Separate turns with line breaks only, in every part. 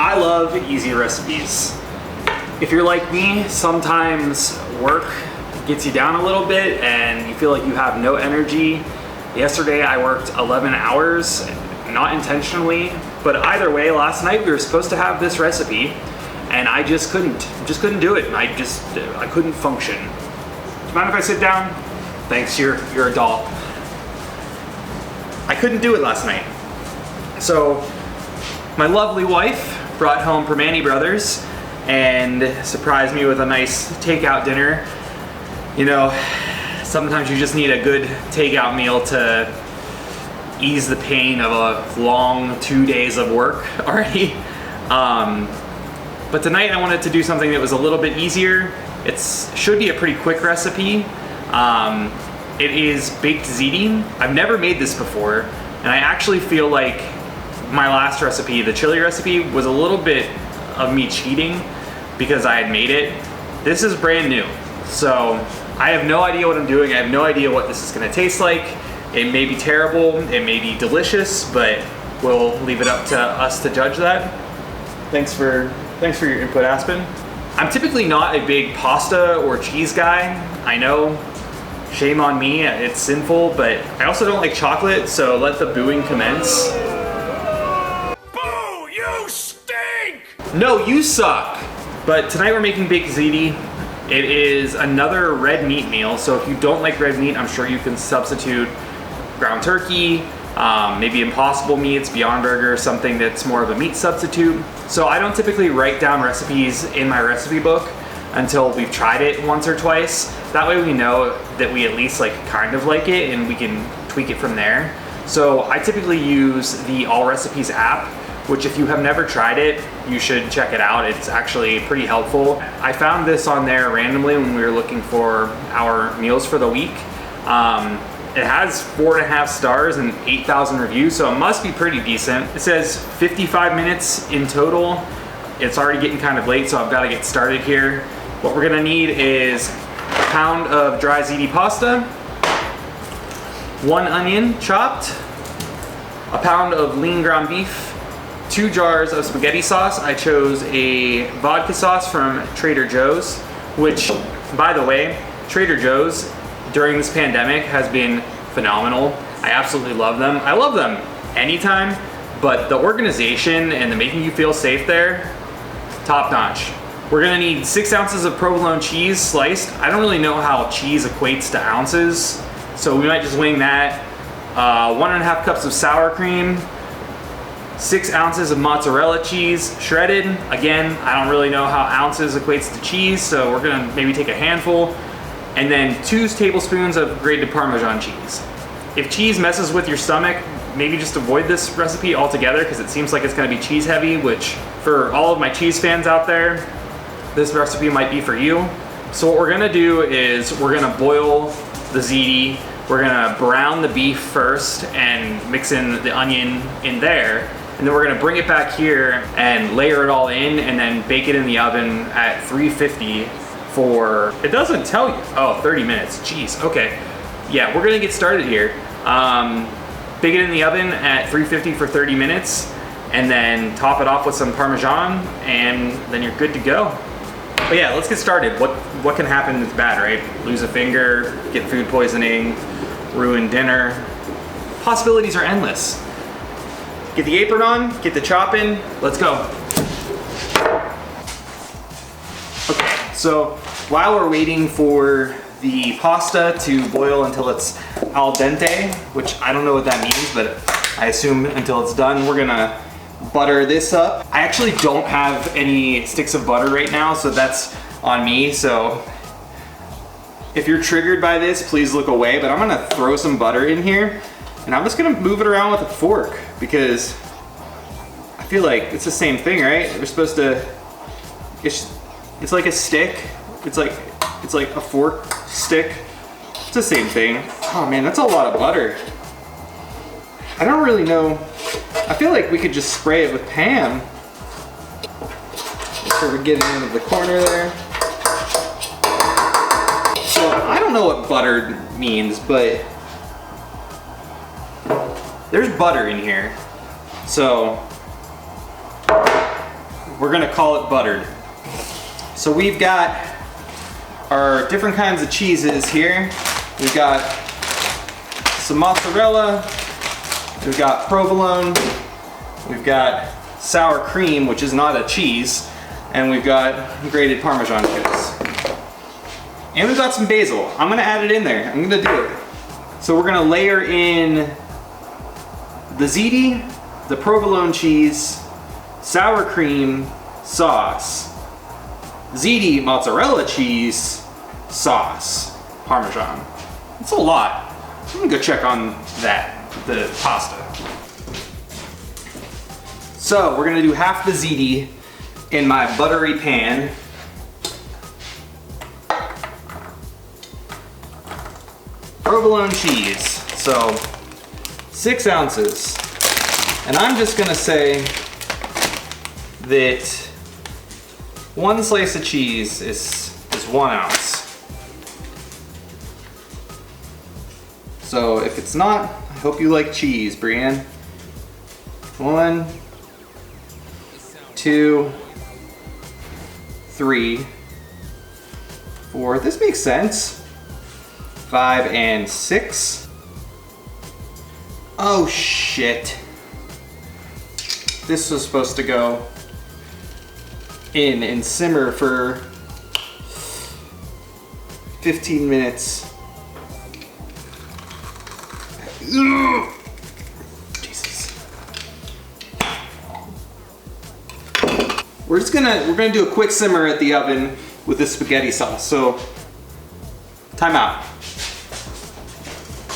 I love easy recipes. If you're like me, sometimes work gets you down a little bit and you feel like you have no energy. Yesterday I worked 11 hours, not intentionally, but either way, last night we were supposed to have this recipe and I just couldn't do it. I couldn't function. Do you mind if I sit down? Thanks, you're a doll. I couldn't do it last night. So my lovely wife brought home Permane Brothers and surprised me with a nice takeout dinner. You know, sometimes you just need a good takeout meal to ease the pain of a long 2 days of work already. But tonight I wanted to do something that was a little bit easier. It should be a pretty quick recipe. It is baked ziti. I've never made this before, and I actually feel like my last recipe, the chili recipe, was a little bit of me cheating because I had made it. This is brand new, so I have no idea what I'm doing. I have no idea what this is gonna taste like. It may be terrible, it may be delicious, but we'll leave it up to us to judge that. Thanks for your input, Aspen. I'm typically not a big pasta or cheese guy. I know, shame on me, it's sinful, but I also don't like chocolate, so let the booing commence.
Boo! You stink!
No, you suck! But tonight we're making baked ziti. It is another red meat meal, so if you don't like red meat, I'm sure you can substitute ground turkey, maybe Impossible Meats, Beyond Burger, something that's more of a meat substitute. So I don't typically write down recipes in my recipe book until we've tried it once or twice. That way we know that we at least kind of like it and we can tweak it from there. So I typically use the All Recipes app, which if you have never tried it, you should check it out. It's actually pretty helpful. I found this on there randomly when we were looking for our meals for the week. It has 4.5 stars and 8,000 reviews, so it must be pretty decent. It says 55 minutes in total. It's already getting kind of late, so I've got to get started here. What we're gonna need is a pound of dry ziti pasta, 1 onion chopped, a pound of lean ground beef, 2 jars of spaghetti sauce. I chose a vodka sauce from Trader Joe's, which, by the way, Trader Joe's during this pandemic has been phenomenal. I absolutely love them. I love them anytime, but the organization and the making you feel safe there, top notch. We're gonna need 6 ounces of provolone cheese sliced. I don't really know how cheese equates to ounces, so we might just wing that. 1.5 cups of sour cream, 6 ounces of mozzarella cheese shredded. Again, I don't really know how ounces equates to cheese, so we're gonna maybe take a handful. And then 2 tablespoons of grated Parmesan cheese. If cheese messes with your stomach, maybe just avoid this recipe altogether because it seems like it's gonna be cheese heavy, which for all of my cheese fans out there, this recipe might be for you. So what we're gonna do is we're gonna boil the ziti, we're gonna brown the beef first and mix in the onion in there, and then we're gonna bring it back here and layer it all in and then bake it in the oven at 350 for, it doesn't tell you, oh, 30 minutes, jeez, okay. Yeah, we're gonna get started here. Bake it in the oven at 350 for 30 minutes, and then top it off with some Parmesan, and then you're good to go. But yeah, let's get started. What can happen that's bad, right? Lose a finger, get food poisoning, ruin dinner. Possibilities are endless. Get the apron on, get the chopping, let's go. Okay, so while we're waiting for the pasta to boil until it's al dente, which I don't know what that means, but I assume until it's done, we're gonna butter this up. I actually don't have any sticks of butter right now, so that's on me. So if you're triggered by this, please look away, but I'm gonna throw some butter in here and I'm just gonna move it around with a fork because I feel like it's the same thing, right? We're supposed to, it's like a stick. It's like a fork stick. It's the same thing. Oh man, that's a lot of butter. I don't really know. I feel like we could just spray it with Pam. So we're getting into the corner there. So I don't know what butter means, but there's butter in here. So
we're gonna call it buttered. So we've got our different kinds of cheeses here. We've got some mozzarella, we've got provolone, we've got sour cream, which is not a cheese, and we've got grated Parmesan chips. And we've got some basil. I'm gonna add it in there. I'm gonna do it. So we're gonna layer in the ziti, the provolone cheese, sour cream, sauce, ziti, mozzarella cheese, sauce, Parmesan. It's a lot. I'm gonna go check on that, the pasta. So we're gonna do half the ziti in my buttery pan. Provolone cheese, so 6 ounces. And I'm just gonna say that 1 slice of cheese is 1 ounce. So if it's not, I hope you like cheese, Brienne. 1, 2, 3, 4. This makes sense. 5 and 6. Oh shit. This was supposed to go in and simmer for 15 minutes. Ugh. Jesus. We're gonna do a quick simmer at the oven with this spaghetti sauce. So time out.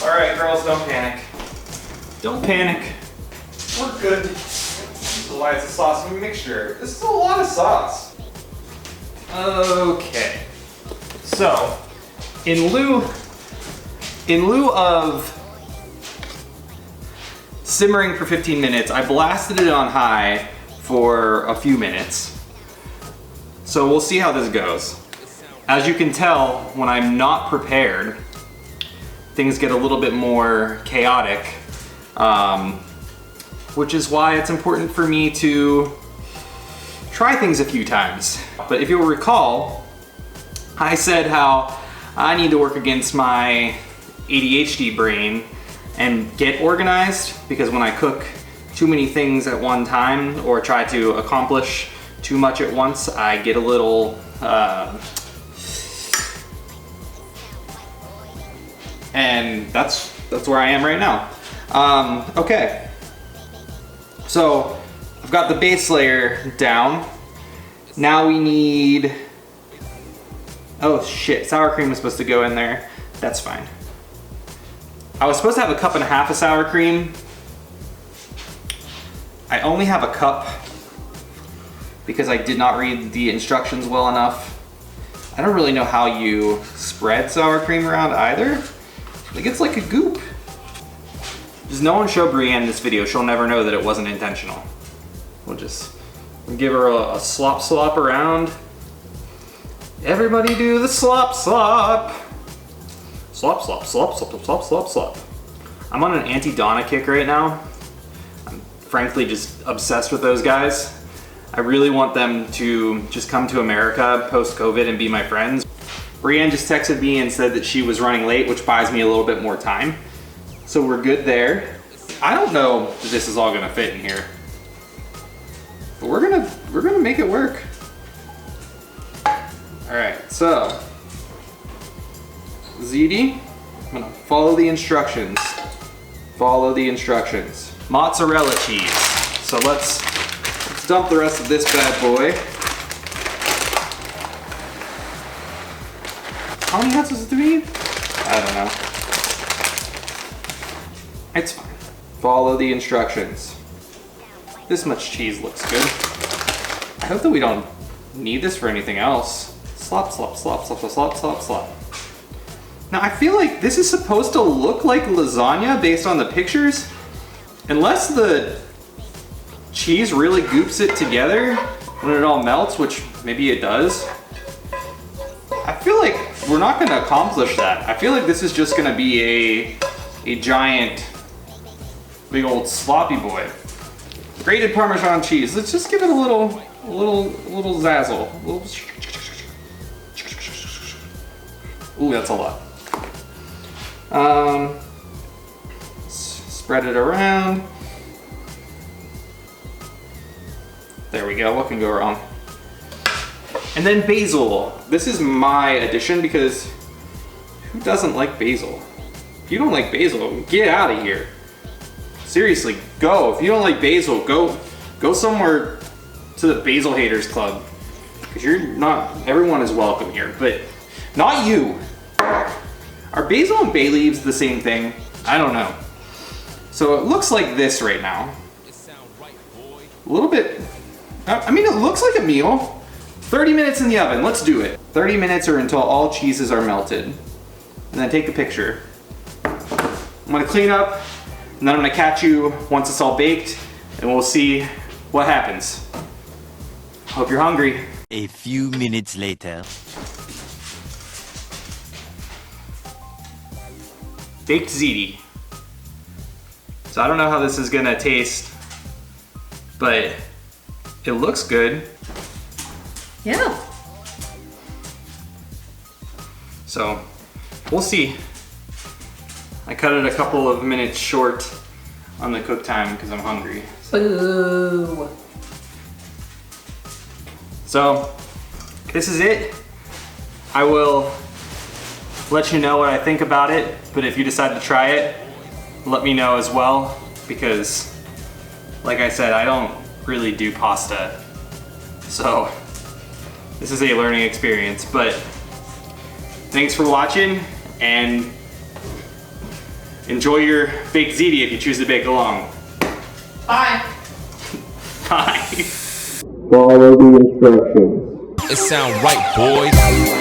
All right, girls, don't panic. Don't panic. We're good. This is why it's a sauce mixture. This is a lot of sauce. Okay. So, in lieu of simmering for 15 minutes, I blasted it on high for a few minutes. So we'll see how this goes. As you can tell, when I'm not prepared, things get a little bit more chaotic, which is why it's important for me to try things a few times. But if you'll recall, I said how I need to work against my ADHD brain and get organized, because when I cook too many things at one time or try to accomplish too much at once, I get a little and that's where I am right now. Okay, so I've got the base layer down. Now we need, oh shit, sour cream was supposed to go in there. That's fine. I was supposed to have 1.5 cups of sour cream. I only have a cup because I did not read the instructions well enough. I don't really know how you spread sour cream around either. It gets like a goop. Just no one show Brienne this video. She'll never know that it wasn't intentional. We'll give her a slop around. Everybody do the slop. Slop, slop, slop, slop, slop, slop, slop. I'm on an anti-Donna kick right now. I'm frankly just obsessed with those guys. I really want them to just come to America post-COVID and be my friends. Brienne just texted me and said that she was running late, which buys me a little bit more time. So we're good there. I don't know that this is all gonna fit in here, but we're gonna make it work. All right, so ziti, I'm gonna follow the instructions. Follow the instructions. Mozzarella cheese. So let's dump the rest of this bad boy. How many ounces do we need? I don't know. It's fine. Follow the instructions. This much cheese looks good. I hope that we don't need this for anything else. Slop, slop, slop, slop, slop, slop, slop, slop. Now I feel like this is supposed to look like lasagna based on the pictures. Unless the cheese really goops it together when it all melts, which maybe it does. I feel like we're not gonna accomplish that. I feel like this is just gonna be a giant, big old sloppy boy. Grated Parmesan cheese. Let's just give it a little a little zazzle. Ooh, that's a lot. Spread it around. There we go, what can go wrong? And then basil. This is my addition because who doesn't like basil? If you don't like basil, get out of here. Seriously, go. If you don't like basil, go somewhere to the basil haters club. Because you're not, everyone is welcome here, but not you. Are basil and bay leaves the same thing? I don't know. So it looks like this right now. A little bit, I mean, it looks like a meal. 30 minutes in the oven, let's do it. 30 minutes or until all cheeses are melted. And then take a picture. I'm gonna clean up, and then I'm gonna catch you once it's all baked, and we'll see what happens. Hope you're hungry.
A few minutes later.
Baked ziti. So I don't know how this is gonna taste, but it looks good.
Yeah.
So we'll see. I cut it a couple of minutes short on the cook time because I'm hungry.
Boo.
So this is it. I will let you know what I think about it, but if you decide to try it, let me know as well, because like I said, I don't really do pasta. So this is a learning experience, but thanks for watching and enjoy your baked ziti if you choose to bake along.
Bye.
Bye.
Follow the instructions.
It sound right, boys.